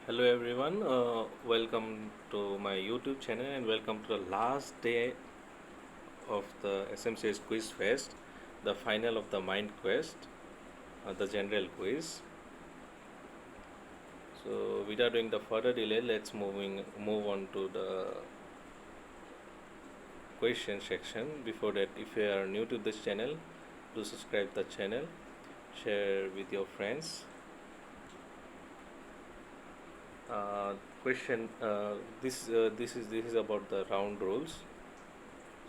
Hello everyone, welcome to my YouTube channel and welcome to the last day of the SMCS Quiz Fest, the final of the Mind Quest, the general quiz. So without doing the further delay, let's move on to the question section. Before that, if you are new to this channel, do subscribe the channel, share with your friends. Uh, question this is about the round rules.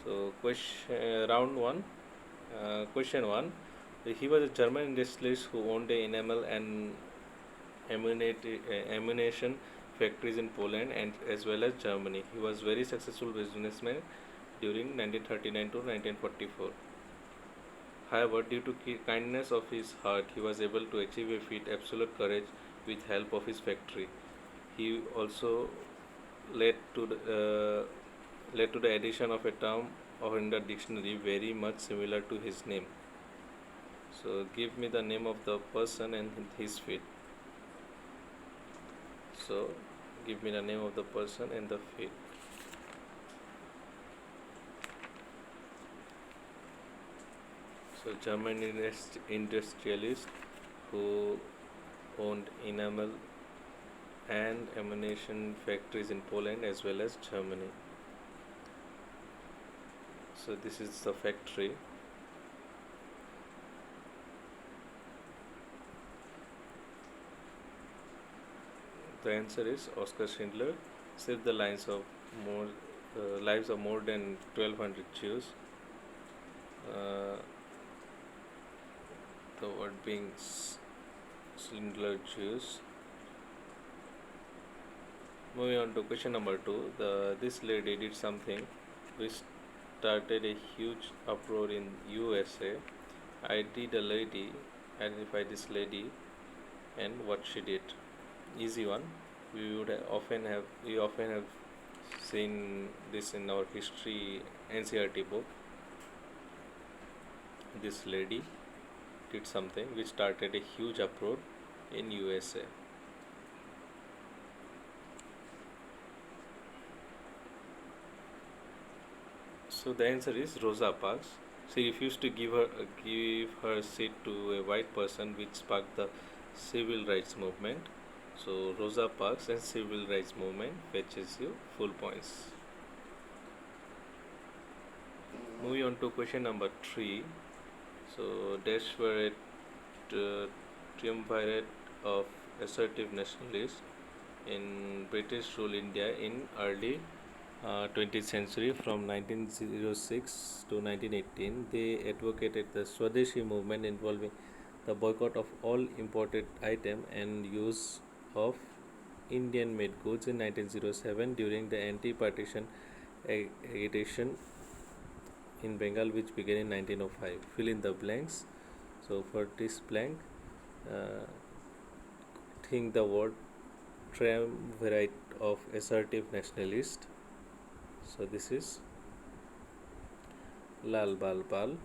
So question round one. Question one. He was a German industrialist who owned a enamel and ammunition factories in Poland and as well as Germany. He was very successful businessman during 1939 to 1944. However, due to kindness of his heart, he was able to achieve a feat absolute courage with help of his factory. He also led to the addition of a term in the dictionary very much similar to his name. So give me the name of the person and his feat. So give me the name of the person and the feat. So German industrialist who owned enamel and ammunition factories in Poland as well as Germany. So this is the factory. The answer is Oskar Schindler saved the more lives of more than 1200 Jews. Uh, the word being Schindler Jews. Moving on to question number two, this lady did something which started a huge uproar in USA. Identify this lady and what she did. Easy one. We often have seen this in our history NCRT book. This lady did something which started a huge uproar in USA. So the answer is Rosa Parks. She refused to give her seat to a white person, which sparked the civil rights movement. So Rosa Parks and civil rights movement fetches you full points. Moving on to question number three. So dash were a triumvirate of assertive nationalists in British rule India in early 20th century from 1906 to 1918. They advocated the Swadeshi movement involving the boycott of all imported items and use of Indian made goods in 1907 during the anti-partition agitation in Bengal, which began in 1905. Fill in the blanks. So for this blank, uh, think the word triumvirate of assertive nationalist. So this is Lal Bal Pal.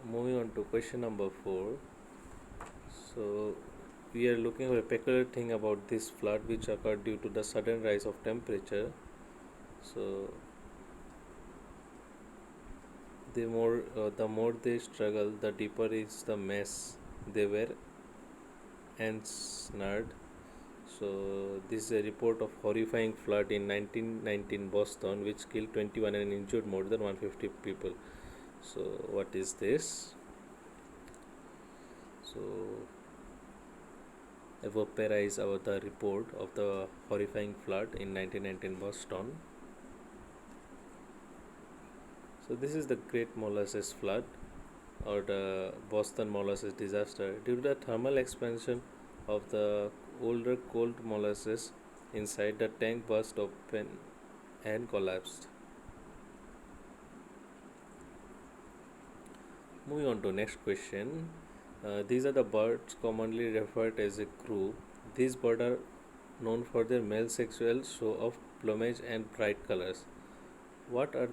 Moving on to question number four. So we are looking at a peculiar thing about this flood which occurred due to the sudden rise of temperature. So the more they struggle, the deeper is the mess they were ensnared. So this is a report of horrifying flood in 1919 Boston, which killed 21 and injured more than 150 people. So what is this? So evaporize about the report of the horrifying flood in 1919 Boston. So this is the Great Molasses Flood or the Boston Molasses disaster. Due to the thermal expansion of the older cold molasses inside, the tank burst open and collapsed. Moving on to next question. These are the birds commonly referred as a crew. These birds are known for their male sexual show of plumage and bright colors. What are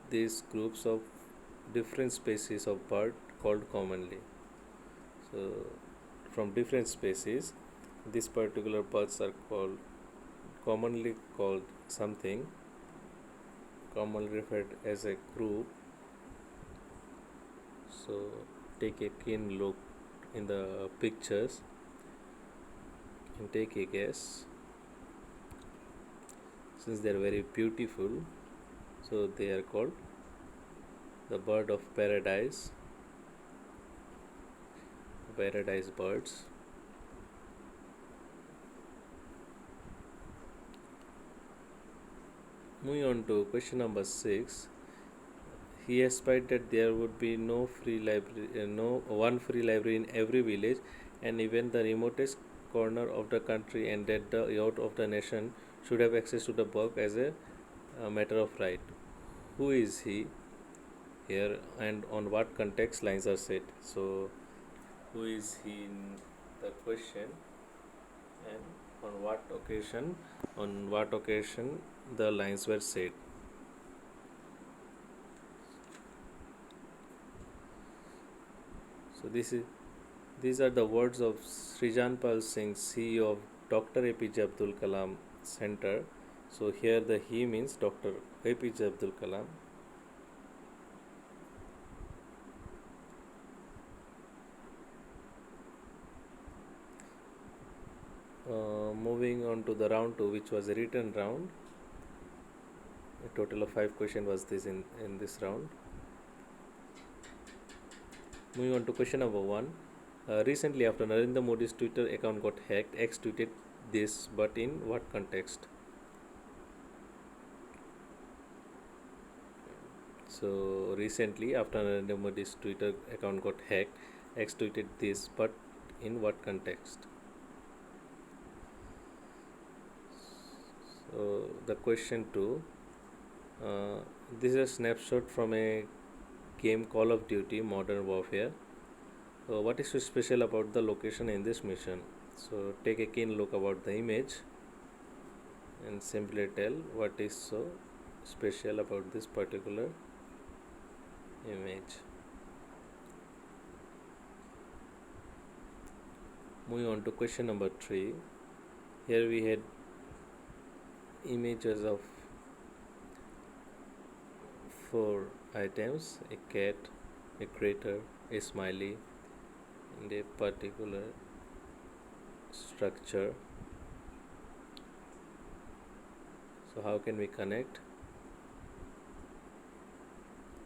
these groups of different species of bird called commonly. So from different species, these particular birds are called commonly called something, commonly referred as a group. So take a keen look in the pictures and take a guess. Since they are very beautiful, so they are called the bird of paradise birds. Moving on to question number 6. He aspired that there would be no one free library in every village, and even the remotest corner of the country, and that the youth of the nation should have access to the book as a matter of right. Who is he here, and on what context lines are said? So, who is he in the question, and on what occasion? On what occasion the lines were said? So these are the words of Srijanpal Singh, CEO of Dr. APJ Abdul Kalam Center. So here the he means Dr. APJ Abdul Kalam. Moving on to the round 2, which was a written round. A total of 5 questions was this in this round. Moving on to question number 1. Recently, after Narendra Modi's Twitter account got hacked, X tweeted this, but in what context? So recently, after Narendra Modi's Twitter account got hacked, X tweeted this, but in what context? So the question 2. This is a snapshot from a game Call of Duty Modern Warfare. What is so special about the location in this mission? So take a keen look about the image and simply tell what is so special about this particular image. Moving on to question number 3. Here we had images of 4 items: a cat, a crater, a smiley, and a particular structure. So how can we connect?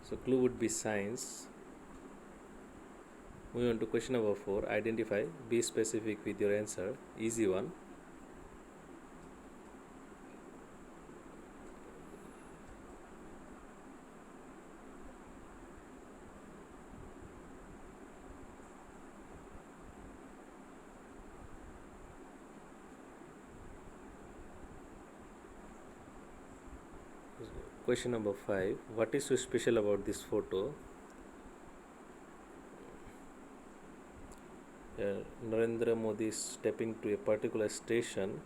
So clue would be science. Moving on to question number 4. Identify, be specific with your answer. Easy one. Question number 5. What is so special about this photo? Narendra Modi is stepping to a particular station.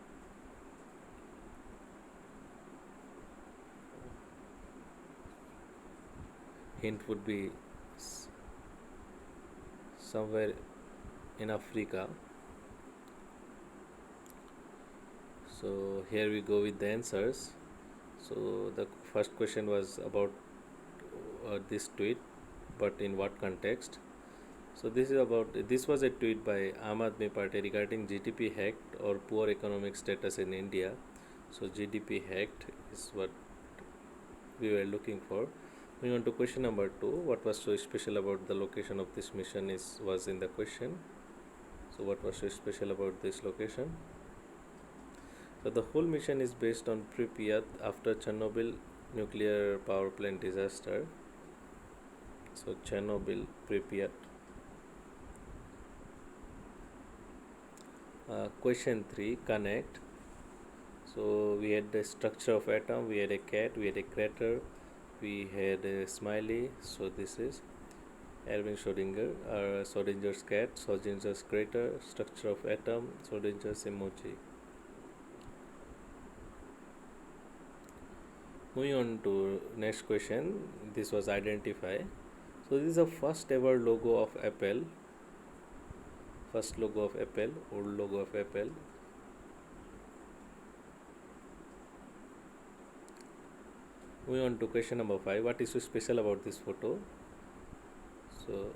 Hint would be somewhere in Africa. So here we go with the answers. So the first question was about this tweet, but in what context? So this was a tweet by Aam Aadmi Party regarding GDP hacked or poor economic status in India. So GDP hacked is what we were looking for. Moving on to question number 2. What was so special about the location of this mission was in the question. So what was so special about this location? So the whole mission is based on Pripyat after Chernobyl nuclear power plant disaster. So Chernobyl, Pripyat. Question 3. Connect. So we had the structure of atom, we had a cat, we had a crater, we had a smiley. So this is Erwin Schrödinger, Schrödinger's cat, Schrödinger's crater, structure of atom, Schrödinger's emoji. Moving on to next question. This was identify. So this is the first ever logo of Apple. First logo of Apple, old logo of Apple. Moving on to question number 5. What is so special about this photo? So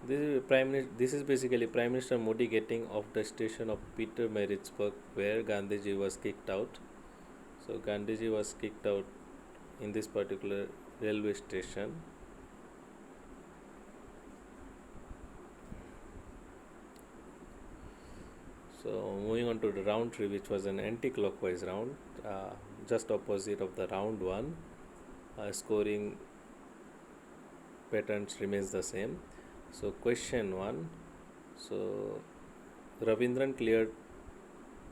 this is basically Prime Minister Modi getting off the station of Peter Maritzburg, where Gandhiji was kicked out. So Gandhiji was kicked out in this particular railway station. So moving on to the round tree, which was an anti-clockwise round, just opposite of the round one, scoring patterns remains the same. So question 1. So Ravindran cleared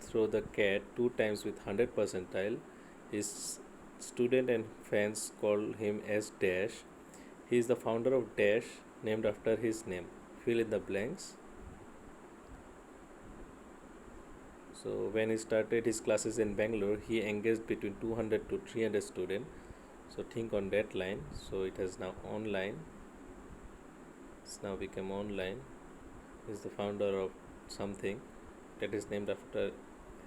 through the cat 2 times with 100 percentile. His student and fans call him as Dash. He is the founder of Dash, named after his name. Fill in the blanks. So when he started his classes in Bangalore, he engaged between 200 to 300 students. So think on that line. So it has now online. It's now become online. He is the founder of something that is named after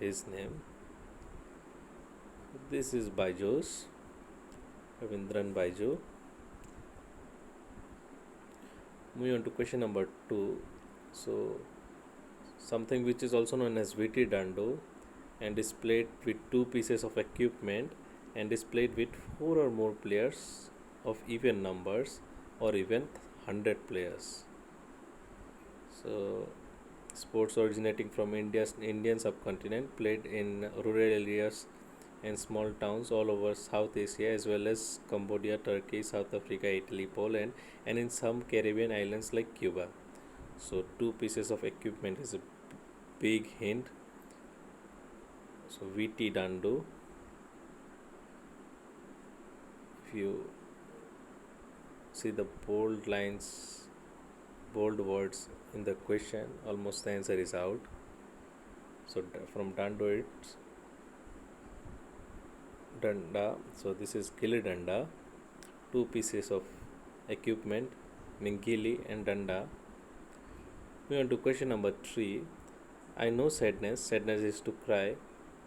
his name. This is Byju's, Ravindran Byju. Moving on to question number 2. So something which is also known as VT Dando and is played with 2 pieces of equipment and is played with 4 or more players of even numbers or even 100 players. So sports originating from India's Indian subcontinent, played in rural areas and small towns all over South Asia as well as Cambodia, Turkey, South Africa, Italy, Poland, and in some Caribbean islands like Cuba. So 2 pieces of equipment is a big hint. So VT Dando. If you see the bold lines, bold words in the question, almost the answer is out. So from Dando it's Danda. So this is Gilli Danda. 2 pieces of equipment, Gilli and Danda. We on to question number 3. I know sadness. Sadness is to cry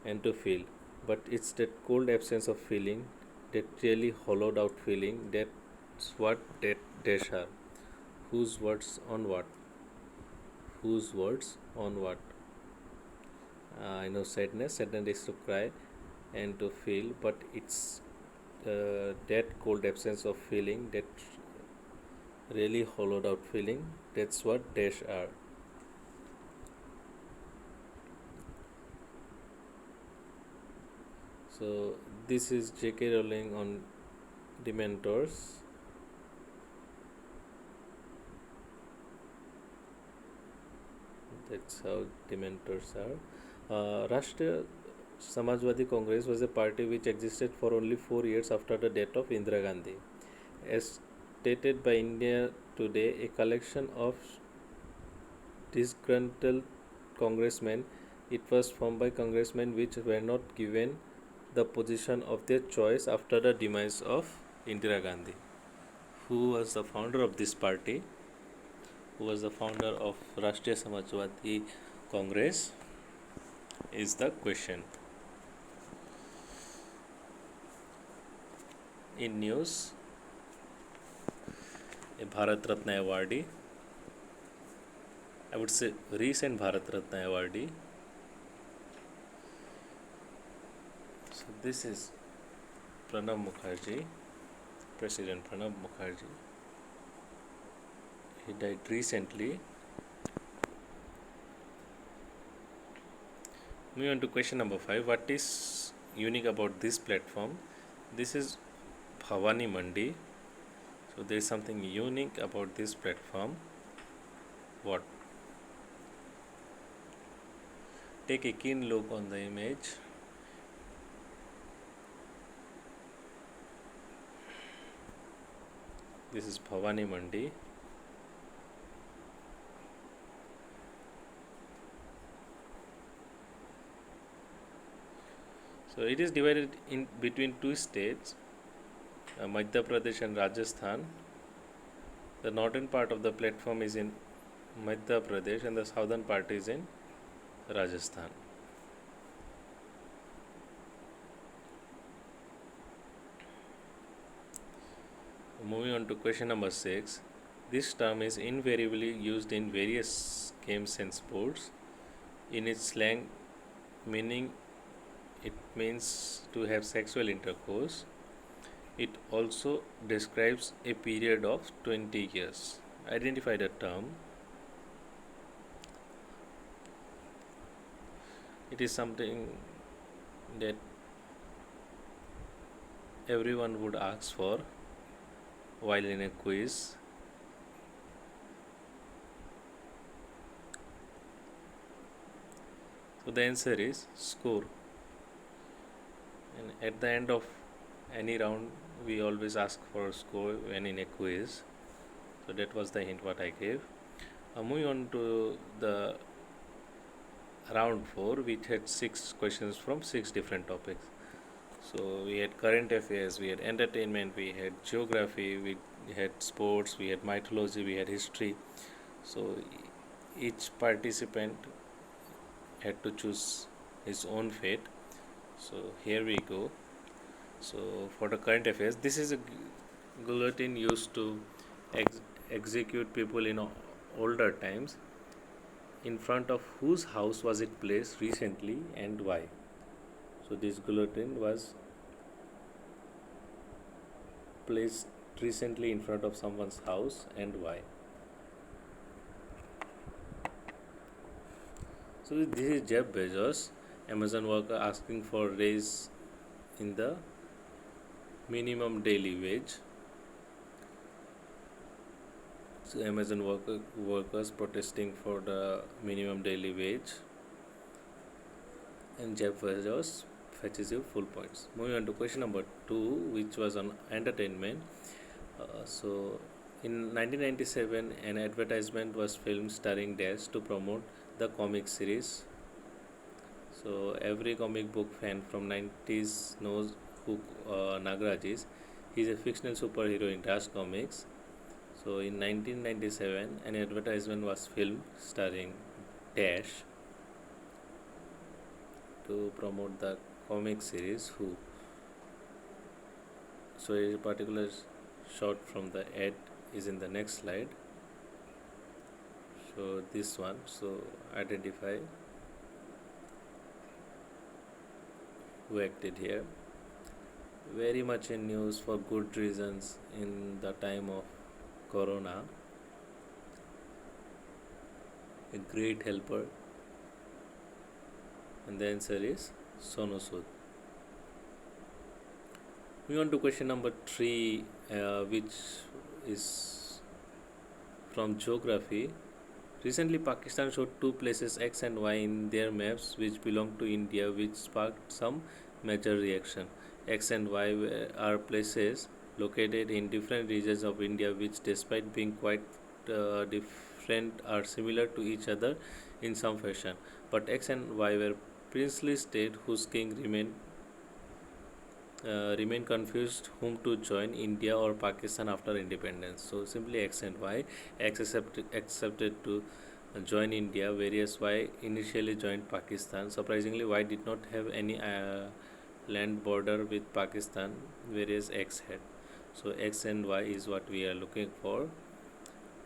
and to feel, but it's that cold absence of feeling, that really hollowed out feeling. That's what that dash are. Whose words on what? Whose words on what? I know sadness. Sadness is to cry and to feel, but it's that cold absence of feeling, that really hollowed out feeling. That's what dash are. So this is J.K. Rowling on Dementors. That's how Dementors are. Rashtriya Samajwadi Congress was a party which existed for only 4 years after the death of Indira Gandhi. As stated by India Today, a collection of disgruntled congressmen, it was formed by congressmen which were not given the position of their choice after the demise of Indira Gandhi. Who was the founder of this party? Who was the founder of Rashtriya Samajwadi Congress is the question. In news, a Bharat Ratna awardee, I would say recent Bharat Ratna awardee. So this is Pranab Mukherjee, President Pranab Mukherjee. He died recently. Moving on to question number 5. What is unique about this platform? This is Bhavani Mandi. So there is something unique about this platform. What? Take a keen look on the image. This is Bhavani Mandi. So it is divided in between 2 states, Madhya Pradesh and Rajasthan. The northern part of the platform is in Madhya Pradesh and the southern part is in Rajasthan. Moving on to question number 6. This term is invariably used in various games and sports. In its slang meaning, it means to have sexual intercourse. It also describes a period of 20 years. Identify the term. It is something that everyone would ask for while in a quiz. So the answer is score. And at the end of any round, we always ask for a score when in a quiz. So that was the hint what I gave. Moving on to the round 4, we had 6 questions from 6 different topics. So we had current affairs, we had entertainment, we had geography, we had sports, we had mythology, we had history. So each participant had to choose his own fate. So here we go. So for the current affairs, this is a guillotine used to execute people in older times. In front of whose house was it placed recently and why? So this guillotine was placed recently in front of someone's house and why? So this is Jeff Bezos, Amazon worker, asking for raise in the minimum daily wage. So Amazon workers protesting for the minimum daily wage, and Jeff Bezos fetches you full points. Moving on to question number 2, which was on entertainment. So in 1997, an advertisement was filmed starring Dash to promote the comic series. So every comic book fan from 90s knows who Nagaraj is. He's a fictional superhero in Dash Comics. So in 1997, an advertisement was filmed starring Dash to promote the comic series Who. So a particular shot from the ad is in the next slide. So this one, so identify who acted here. Very much in news for good reasons in the time of Corona. A great helper. And the answer is Sonu Sood. Moving on to question number 3, which is from geography. Recently, Pakistan showed 2 places X and Y in their maps which belong to India, which sparked some major reaction. X and Y are places located in different regions of India, which, despite being quite different, are similar to each other in some fashion. But X and Y were princely state whose king remain confused whom to join, India or Pakistan after independence. So simply X and Y. X accepted to join India, whereas Y initially joined Pakistan. Surprisingly, Y did not have any land border with Pakistan, whereas X had. So X and Y is what we are looking for.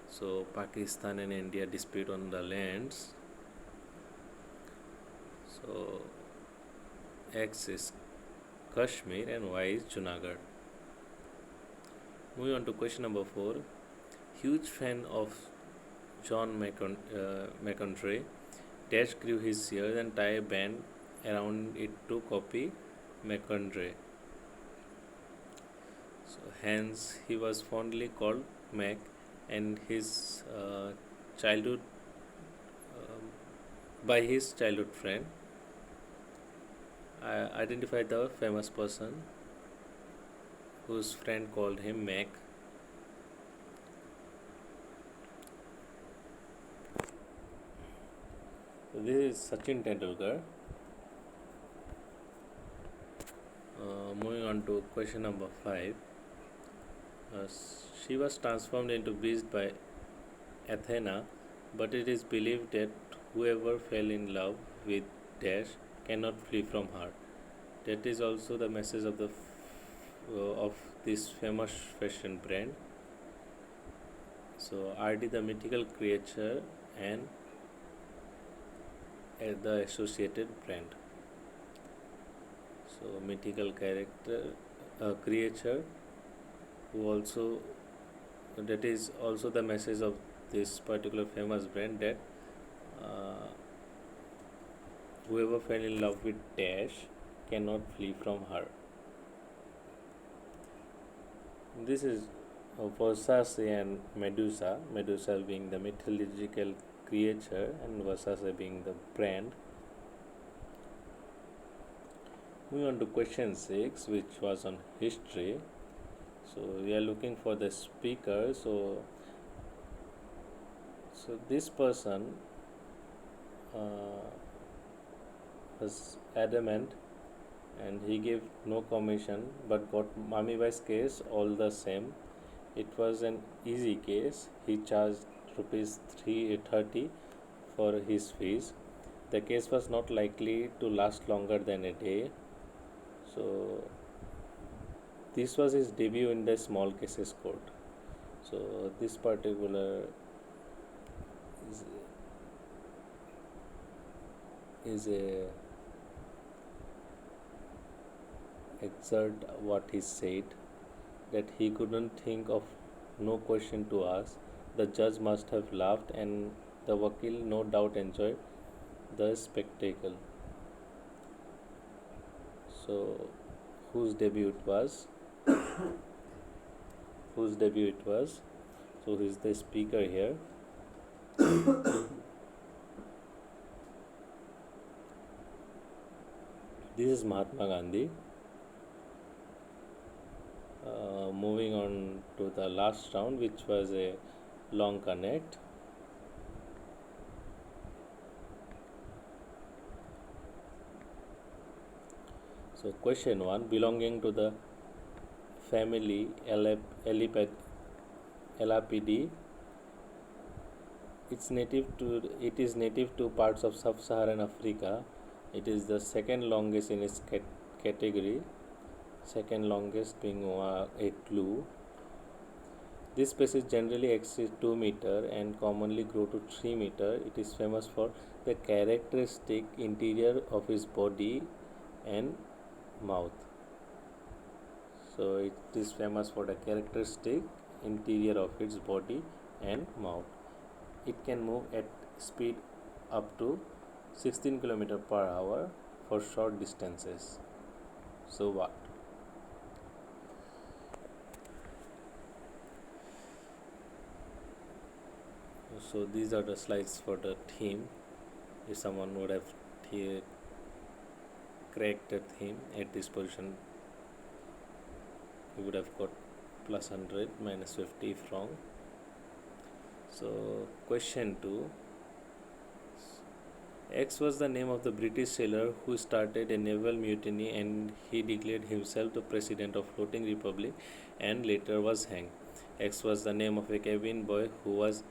So Pakistan and India dispute on the lands. So X is Kashmir and Y is Junagadh. Moving on to question number 4. Huge fan of John McContry. Dash grew his ears and tie a band around it to copy McContry. So hence he was fondly called Mac, and his childhood by his childhood friend. I identified the famous person whose friend called him Mac. So this is Sachin Tendulkar. Moving on to question number 5. She was transformed into beast by Athena, but it is believed that whoever fell in love with Dash cannot flee from her. That is also the message of of this famous fashion brand. So RD the mythical creature and the associated brand. So mythical character, creature, who also, that is also the message of this particular famous brand, that uh, whoever fell in love with Dash cannot flee from her. This is Versace and Medusa. Medusa being the mythological creature and Versace being the brand. Moving on to question 6, which was on history. So we are looking for the speaker. So this person uh, was adamant and he gave no commission but got Mami's case all the same. It was an easy case. He charged rupees 330 for his fees. The case was not likely to last longer than a day. So this was his debut in the small cases court. So this particular is, is a exert what he said, that he couldn't think of no question to ask. The judge must have laughed, and the Vakil no doubt enjoyed the spectacle. So, whose debut it was? Whose debut it was? So, who is the speaker here? This is Mahatma Gandhi. Moving on to the last round, which was a long connect. So, question 1, belonging to the family Elapidae, it is native to parts of sub-Saharan Africa. It is the second longest in its category, second longest being a clue. This species generally exceeds 2 meter and commonly grow to 3 meter. It is famous for the characteristic interior of its body and mouth. So it is famous for the characteristic interior of its body and mouth. It can move at speed up to 16 km per hour for short distances. So what? So these are the slides for the theme. If someone would have cracked the theme at this position, you would have got plus 100 minus 50 if wrong. So question 2, X was the name of the British sailor who started a naval mutiny, and he declared himself the president of floating republic and later was hanged. X was the name of a cabin boy who was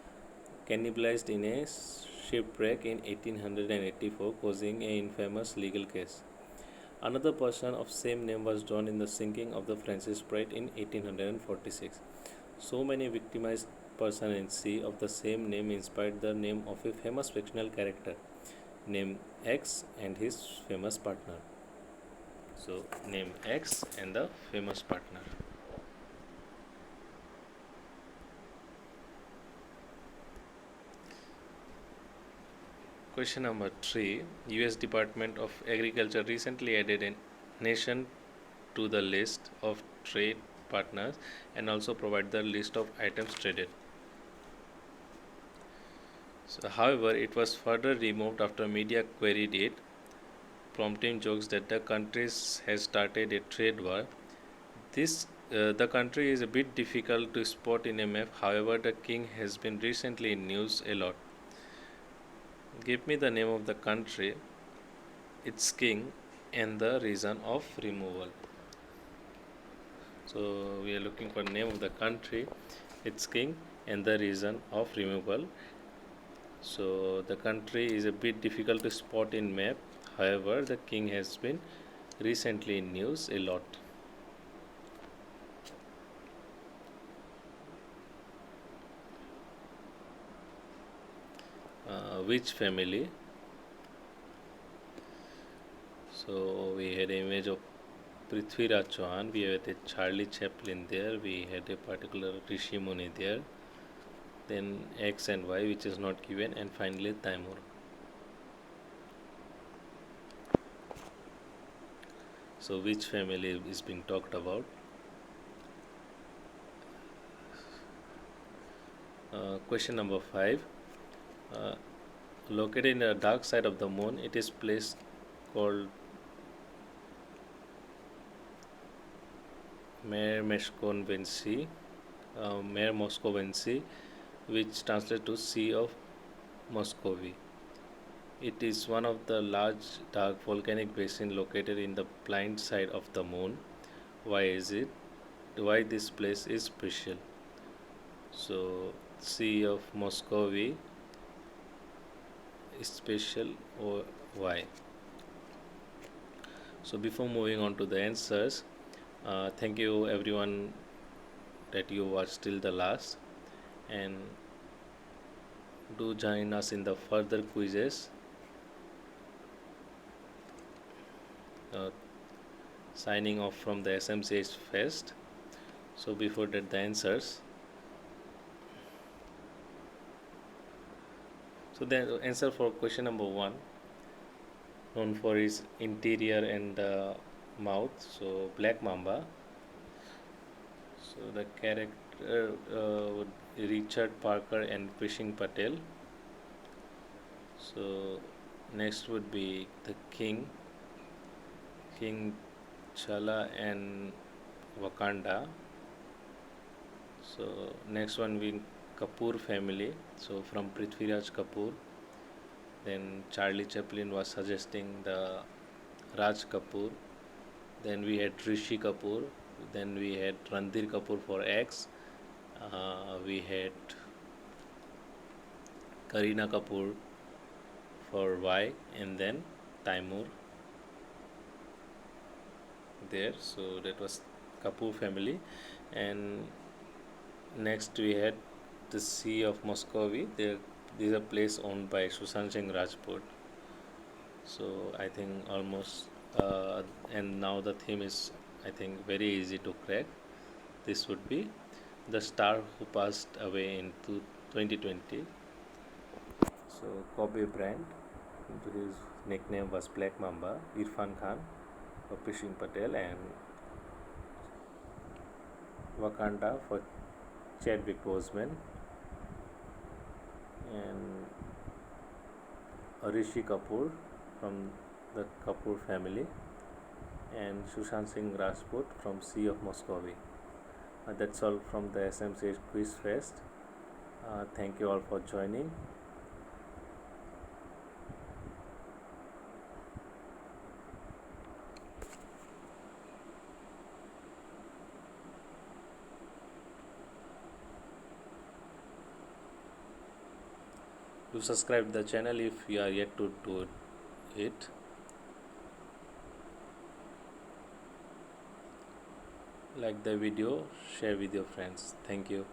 cannibalized in a shipwreck in 1884, causing an infamous legal case. Another person of same name was drowned in the sinking of the Francis Pride in 1846. So many victimized persons in sea of the same name inspired the name of a famous fictional character named X and his famous partner. So name X and the famous partner. Question number 3, US Department of Agriculture recently added a nation to the list of trade partners and also provide the list of items traded. So, however, it was further removed after media queried it, prompting jokes that the country has started a trade war. The country is a bit difficult to spot in a map. However, the king has been recently in news a lot. Give me the name of the country, its king, and the reason of removal. So we are looking for name of the country, its king, and the reason of removal. So the country is a bit difficult to spot in map. However, the king has been recently in news a lot. Which family? So we had an image of Prithviraj Chauhan. We had a Charlie Chaplin there. We had a particular Rishi Muni there. Then X and Y, which is not given, and finally Taimur. So which family is being talked about? Question number 5. Uh, Located in the dark side of the moon, it is place called Mare Moscovensi, Mare Moscovensi, which translates to Sea of Muscovy. It is one of the large dark volcanic basin located in the blind side of the moon. Why is it? Why this place is special? So, Sea of Muscovy is special or why? So, before moving on to the answers, thank you everyone that you watched till the last, and do join us in the further quizzes. Uh, Signing off from the SMCH Fest. So before that, the answers. So the answer for question number 1, known for its interior and the mouth. So black mamba. So the character would Richard Parker and Prishing Patel. So next would be the king, King Chala and Wakanda. So next one being Kapoor family. So from Prithviraj Kapoor. Then Charlie Chaplin was suggesting the Raj Kapoor. Then we had Rishi Kapoor. Then we had Ranbir Kapoor for X. We had Kareena Kapoor for Y, and then Taimur there. So that was Kapoor family. And next we had the Sea of Muscovy. This is a place owned by Sushant Singh Rajput. So I think almost, and now the theme is, I think, very easy to crack. This would be the star who passed away in 2020. So Kobe Bryant, his nickname was Black Mamba, Irfan Khan, Prishing Patel, and Wakanda for Chadwick Boseman, and Rishi Kapoor from the Kapoor family, and Sushant Singh Rajput from Sea of Muscovy. That's all from the SMCH Quiz Fest. Thank you all for joining. Do subscribe the channel if you are yet to do it. Like the video, share with your friends. Thank you.